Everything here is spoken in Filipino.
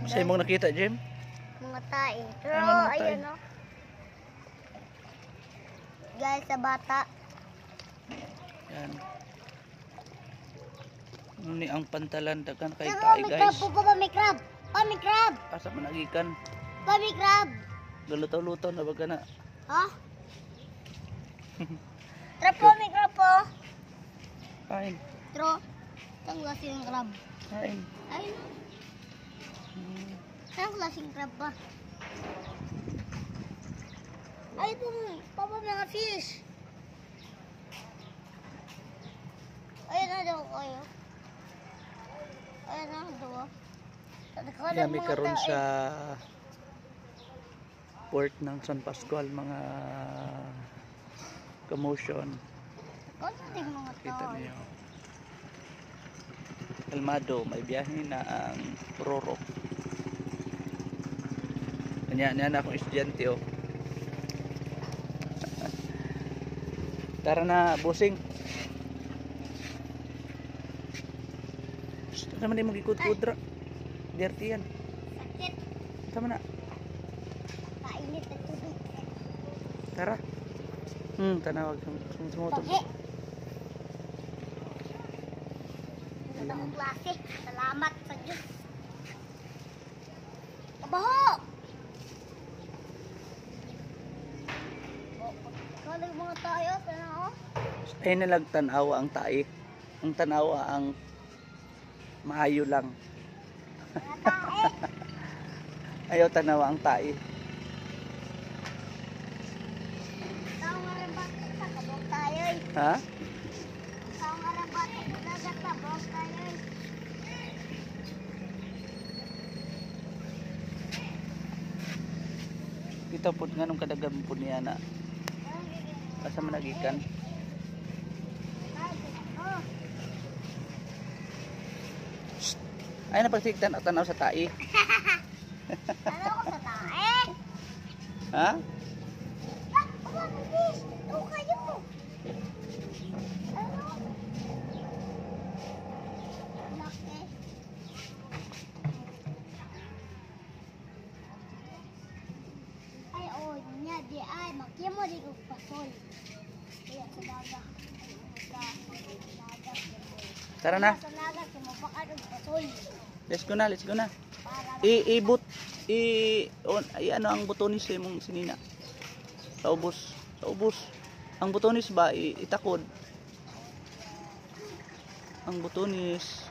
Masay mong nakita, Jim? Mga tae. Pero Ano mga tae? ayun o. Guys, sa bata. Yan. Ano ni ang pantalan dagan kay Pero tae, may crab guys. po pa, may crab. Pa, may crab. Asa man nagikan? Pa, may crab. Galutaw-lutaw na baga na. Ha? Tara po, may crab po. Kain. Tro. Saan klaseng crab? Kain. Ayun o. Saan klaseng crab ba? Ay, ito papa mga fish. Ayun na daw kayo. Ayun na daw. Yami karon sa port ng San Pascual, mga commotion. Konting mga Kita tao. niyo. Kalmado, may biyahe na ang Rorok. Kanya na akong estudyante, oh. Tara na, bossing. Tara man yung mag-ikod-kudra. Dirty yan. Sakit. Tama na. Kainit na tubig. Tara. Tanawag. Sumutog. Paghe. Ganda mong klase. Salamat sa Diyos. Kabaho! Kaling mga tayo. Sana o. Ay nalagtanawa ang tae. Ang tanawa ang maayo lang. Mga tae. Ayaw tanawa ang tae. Tao nga rin ba? Sa kabong tayo. Ha? Tao nga rin ba? Sa kabong tayo. Kita po nga nung kadagam po niya na. Asa man nagikan. Oh. Ay napagsigtan at tanaw sa tae. Ano ako sa tae? Ha? Ah, wala na fish. Ito kayo. Ano? Laki. Ay, oh, niya di ay. Makiya mo di ko pasol. Kaya sa daga. Sa daga. Tara na. Sa daga, sumapakad og pasol. Let's go na, let's go na. Para Ano ang butonis sa imong sinina? Sa ubos. Sa ubos. Ang butonis ba itakod? Ang butonis.